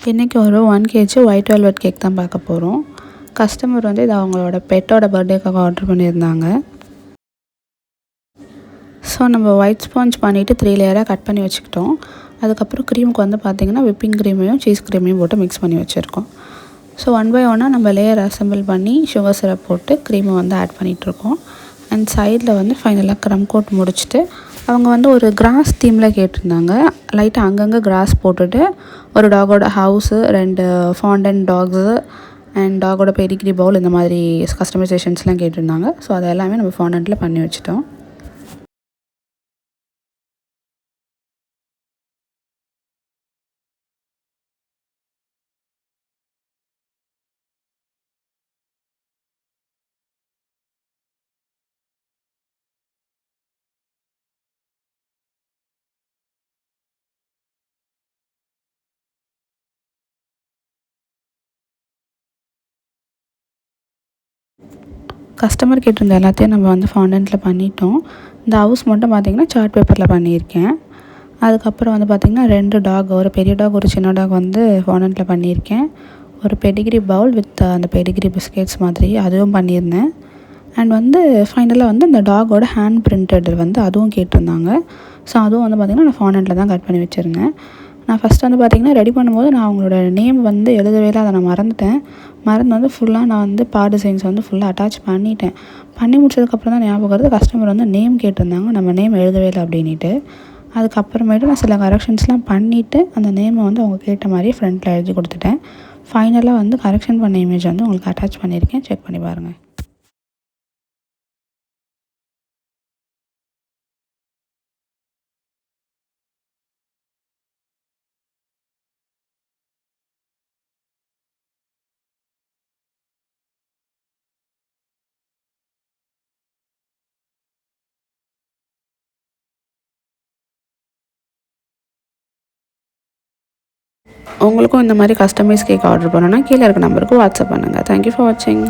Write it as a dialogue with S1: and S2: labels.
S1: இன்றைக்கி ஒரு 1 kg white velvet cake தான் பார்க்க போகிறோம். கஸ்டமர் வந்து இது அவங்களோட பெட்டோட பர்த்டேக்காக ஆர்டர் பண்ணியிருந்தாங்க. ஸோ நம்ம ஒயிட் ஸ்பாஞ்ச் பண்ணிவிட்டு 3 லேயராக கட் பண்ணி வச்சுக்கிட்டோம். அதுக்கப்புறம் க்ரீமுக்கு வந்து பார்த்திங்கன்னா விப்பிங் க்ரீமையும் சீஸ் க்ரீமையும் போட்டு மிக்ஸ் பண்ணி வச்சுருக்கோம். ஸோ 1 by 1 நம்ம லேயர் அசம்பிள் பண்ணி சுகர் சிரப் போட்டு க்ரீமை வந்து ஆட் பண்ணிகிட்ருக்கோம். அண்ட் சைடில் வந்து ஃபைனலாக க்ரம் கோட் முடிச்சுட்டு அவங்க வந்து ஒரு கிராஸ் தீமில் கேட்டிருந்தாங்க. லைட்டாக அங்கங்கே கிராஸ் போட்டுட்டு ஒரு டாகோட ஹவுஸு, 2 ஃபாண்டன் டாக்ஸு அண்ட் டாகோட பெடிகிரி பவுல் இந்த மாதிரி கஸ்டமைசேஷன்ஸ்லாம் கேட்டிருந்தாங்க. ஸோ அது எல்லாமே நம்ம ஃபாண்டன்ட்டில் பண்ணி வச்சுட்டோம். கஸ்டமர் கேட்டிருந்த எல்லாத்தையும் நம்ம வந்து ஃபாண்டன்ட்டில் பண்ணிட்டோம். இந்த ஹவுஸ் மட்டும் பார்த்திங்கன்னா சார்ட் பேப்பரில் பண்ணியிருக்கேன். அதுக்கப்புறம் வந்து பார்த்திங்கன்னா 2 டாக், ஒரு பெரிய டாக் ஒரு சின்ன டாக் வந்து ஃபாண்டன்ட்டில் பண்ணியிருக்கேன். ஒரு பெடிகிரி பவுல் வித் அந்த பெடிகிரி பிஸ்கெட்ஸ் மாதிரி அதுவும் பண்ணியிருந்தேன். அண்ட் வந்து ஃபைனலாக வந்து இந்த டாகோட ஹேண்ட் பிரிண்டட் வந்து அதுவும் கேட்டிருந்தாங்க. ஸோ அதுவும் வந்து பார்த்திங்கன்னா நான் ஃபாண்டன்ட்டில் தான் கட் பண்ணி வச்சுருந்தேன். நான் ஃபஸ்ட்டு வந்து பார்த்திங்கன்னா ரெடி பண்ணும்போது நான் அவங்களோட நேம் வந்து எழுதவே இல்லை, அதை நான் மறந்து வந்து ஃபுல்லாக நான் வந்து டிசைன்ஸ் வந்து ஃபுல்லாக அட்டாச் பண்ணிட்டேன். பண்ணி முடிச்சதுக்கப்புறம் தான் ஞாபகம் வருது கஸ்டமர் வந்து நேம் கேட்டிருந்தாங்க, நம்ம நேம் எழுதவே இல்லை அப்படின்ட்டு. அதுக்கப்புறமேட்டு நான் சில கரெக்ஷன்ஸ்லாம் பண்ணிவிட்டு அந்த நேமை வந்து அவங்க கேட்ட மாதிரியே ஃப்ரண்ட்டில் எழுதி கொடுத்துட்டேன். ஃபைனலாக வந்து கரெக்ஷன் பண்ண இமேஜ் வந்து உங்களுக்கு அட்டாச் பண்ணியிருக்கேன், செக் பண்ணி பாருங்கள். உங்களுக்கும் இந்த மாதிரி கஸ்டமைஸ் கேக் ஆர்டர் பண்ணணும்னா கீழே இருக்க நம்பருக்கு வாட்ஸ்அப் பண்ணுங்கள். தேங்க்யூ ஃபார் வாட்சிங்.